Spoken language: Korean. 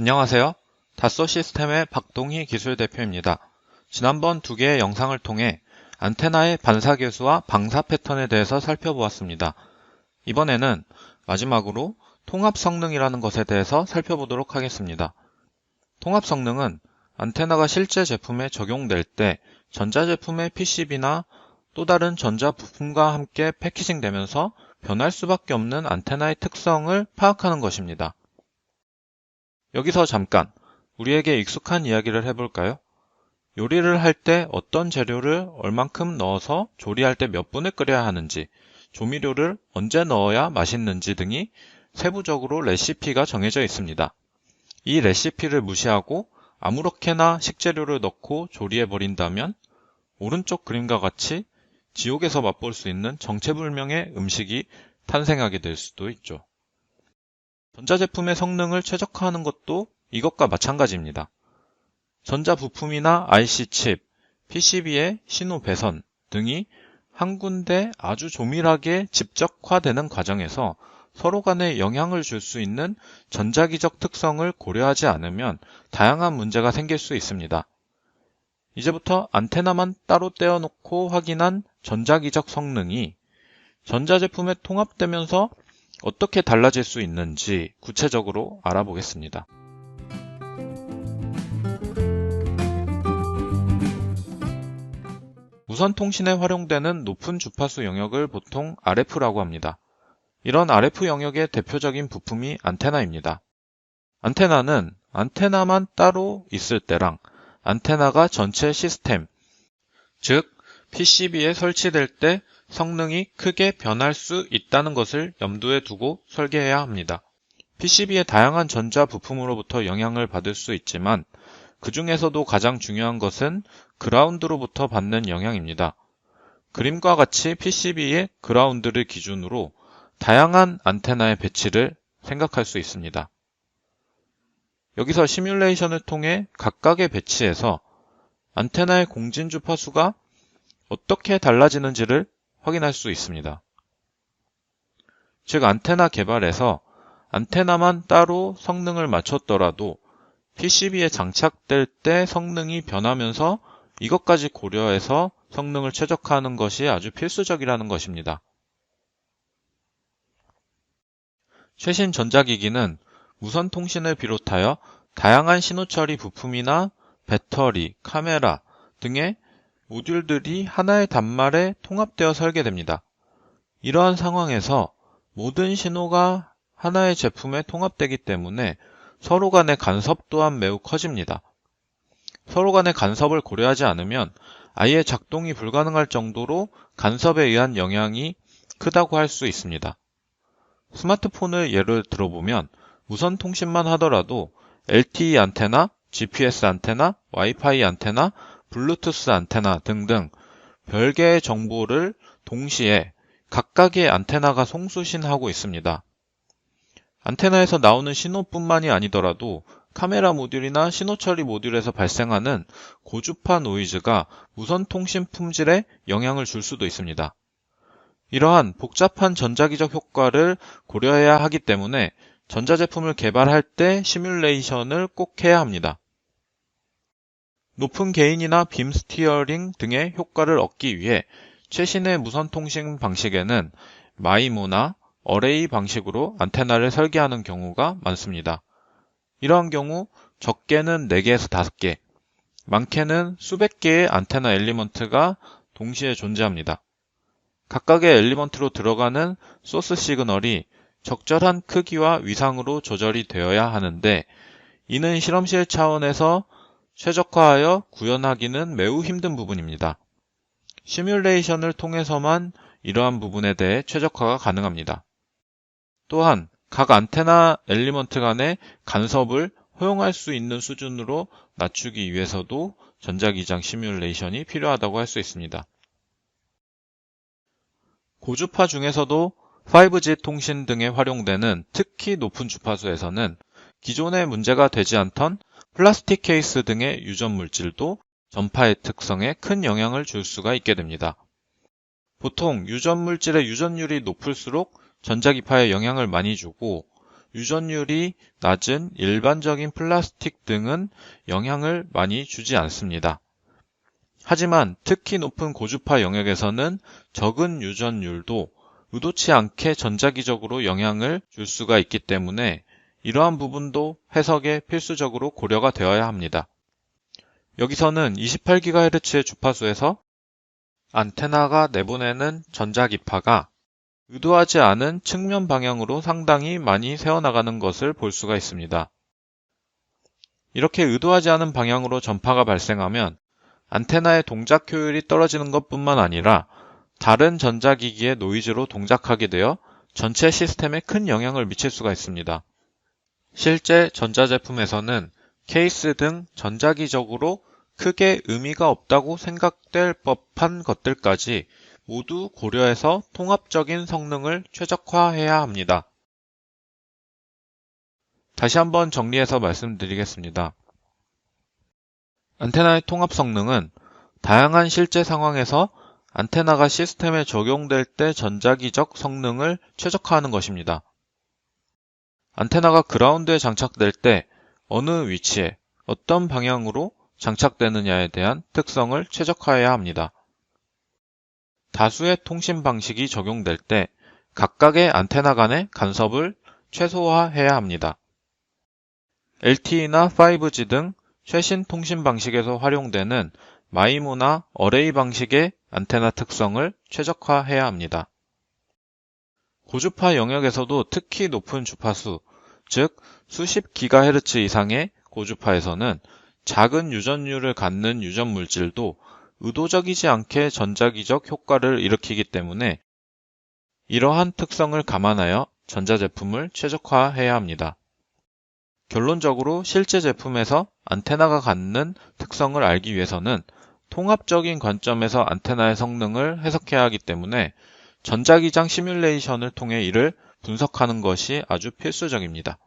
안녕하세요. 다소 시스템의 박동희 기술대표입니다. 지난번 두 개의 영상을 통해 안테나의 반사계수와 방사 패턴에 대해서 살펴보았습니다. 이번에는 마지막으로 통합 성능이라는 것에 대해서 살펴보도록 하겠습니다. 통합 성능은 안테나가 실제 제품에 적용될 때 전자제품의 PCB나 또 다른 전자 부품과 함께 패키징되면서 변할 수밖에 없는 안테나의 특성을 파악하는 것입니다. 여기서 잠깐 우리에게 익숙한 이야기를 해볼까요? 요리를 할 때 어떤 재료를 얼만큼 넣어서 조리할 때 몇 분을 끓여야 하는지, 조미료를 언제 넣어야 맛있는지 등이 세부적으로 레시피가 정해져 있습니다. 이 레시피를 무시하고 아무렇게나 식재료를 넣고 조리해버린다면 오른쪽 그림과 같이 지옥에서 맛볼 수 있는 정체불명의 음식이 탄생하게 될 수도 있죠. 전자제품의 성능을 최적화하는 것도 이것과 마찬가지입니다. 전자부품이나 IC 칩, PCB의 신호 배선 등이 한 군데 아주 조밀하게 집적화되는 과정에서 서로 간에 영향을 줄 수 있는 전자기적 특성을 고려하지 않으면 다양한 문제가 생길 수 있습니다. 이제부터 안테나만 따로 떼어놓고 확인한 전자기적 성능이 전자제품에 통합되면서 어떻게 달라질 수 있는지 구체적으로 알아보겠습니다. 무선통신에 활용되는 높은 주파수 영역을 보통 RF라고 합니다. 이런 RF 영역의 대표적인 부품이 안테나입니다. 안테나는 안테나만 따로 있을 때랑 안테나가 전체 시스템, 즉 PCB에 설치될 때 성능이 크게 변할 수 있다는 것을 염두에 두고 설계해야 합니다. PCB의 다양한 전자 부품으로부터 영향을 받을 수 있지만 그 중에서도 가장 중요한 것은 그라운드로부터 받는 영향입니다. 그림과 같이 PCB의 그라운드를 기준으로 다양한 안테나의 배치를 생각할 수 있습니다. 여기서 시뮬레이션을 통해 각각의 배치에서 안테나의 공진 주파수가 어떻게 달라지는지를 확인할 수 있습니다. 즉 안테나 개발에서 안테나만 따로 성능을 맞췄더라도 PCB에 장착될 때 성능이 변하면서 이것까지 고려해서 성능을 최적화하는 것이 아주 필수적이라는 것입니다. 최신 전자기기는 무선 통신을 비롯하여 다양한 신호처리 부품이나 배터리, 카메라 등의 모듈들이 하나의 단말에 통합되어 설계됩니다. 이러한 상황에서 모든 신호가 하나의 제품에 통합되기 때문에 서로 간의 간섭 또한 매우 커집니다. 서로 간의 간섭을 고려하지 않으면 아예 작동이 불가능할 정도로 간섭에 의한 영향이 크다고 할 수 있습니다. 스마트폰을 예를 들어보면 무선 통신만 하더라도 LTE 안테나, GPS 안테나, 와이파이 안테나, 블루투스 안테나 등등 별개의 정보를 동시에 각각의 안테나가 송수신하고 있습니다. 안테나에서 나오는 신호뿐만이 아니더라도 카메라 모듈이나 신호처리 모듈에서 발생하는 고주파 노이즈가 무선 통신 품질에 영향을 줄 수도 있습니다. 이러한 복잡한 전자기적 효과를 고려해야 하기 때문에 전자제품을 개발할 때 시뮬레이션을 꼭 해야 합니다. 높은 게인이나 빔 스티어링 등의 효과를 얻기 위해 최신의 무선통신 방식에는 마이모나 어레이 방식으로 안테나를 설계하는 경우가 많습니다. 이러한 경우 적게는 4개에서 5개, 많게는 수백 개의 안테나 엘리먼트가 동시에 존재합니다. 각각의 엘리먼트로 들어가는 소스 시그널이 적절한 크기와 위상으로 조절이 되어야 하는데 이는 실험실 차원에서 최적화하여 구현하기는 매우 힘든 부분입니다. 시뮬레이션을 통해서만 이러한 부분에 대해 최적화가 가능합니다. 또한 각 안테나 엘리먼트 간의 간섭을 허용할 수 있는 수준으로 낮추기 위해서도 전자기장 시뮬레이션이 필요하다고 할 수 있습니다. 고주파 중에서도 5G 통신 등에 활용되는 특히 높은 주파수에서는 기존에 문제가 되지 않던 플라스틱 케이스 등의 유전 물질도 전파의 특성에 큰 영향을 줄 수가 있게 됩니다. 보통 유전 물질의 유전율이 높을수록 전자기파에 영향을 많이 주고 유전율이 낮은 일반적인 플라스틱 등은 영향을 많이 주지 않습니다. 하지만 특히 높은 고주파 영역에서는 적은 유전율도 의도치 않게 전자기적으로 영향을 줄 수가 있기 때문에 이러한 부분도 해석에 필수적으로 고려가 되어야 합니다. 여기서는 28GHz의 주파수에서 안테나가 내보내는 전자기파가 의도하지 않은 측면 방향으로 상당히 많이 새어나가는 것을 볼 수가 있습니다. 이렇게 의도하지 않은 방향으로 전파가 발생하면 안테나의 동작 효율이 떨어지는 것뿐만 아니라 다른 전자기기의 노이즈로 동작하게 되어 전체 시스템에 큰 영향을 미칠 수가 있습니다. 실제 전자제품에서는 케이스 등 전자기적으로 크게 의미가 없다고 생각될 법한 것들까지 모두 고려해서 통합적인 성능을 최적화해야 합니다. 다시 한번 정리해서 말씀드리겠습니다. 안테나의 통합 성능은 다양한 실제 상황에서 안테나가 시스템에 적용될 때 전자기적 성능을 최적화하는 것입니다. 안테나가 그라운드에 장착될 때 어느 위치에 어떤 방향으로 장착되느냐에 대한 특성을 최적화해야 합니다. 다수의 통신 방식이 적용될 때 각각의 안테나 간의 간섭을 최소화해야 합니다. LTE나 5G 등 최신 통신 방식에서 활용되는 마이모나 어레이 방식의 안테나 특성을 최적화해야 합니다. 고주파 영역에서도 특히 높은 주파수, 즉 수십 기가헤르츠 이상의 고주파에서는 작은 유전율을 갖는 유전 물질도 의도적이지 않게 전자기적 효과를 일으키기 때문에 이러한 특성을 감안하여 전자제품을 최적화해야 합니다. 결론적으로 실제 제품에서 안테나가 갖는 특성을 알기 위해서는 통합적인 관점에서 안테나의 성능을 해석해야 하기 때문에 전자기장 시뮬레이션을 통해 이를 분석하는 것이 아주 필수적입니다.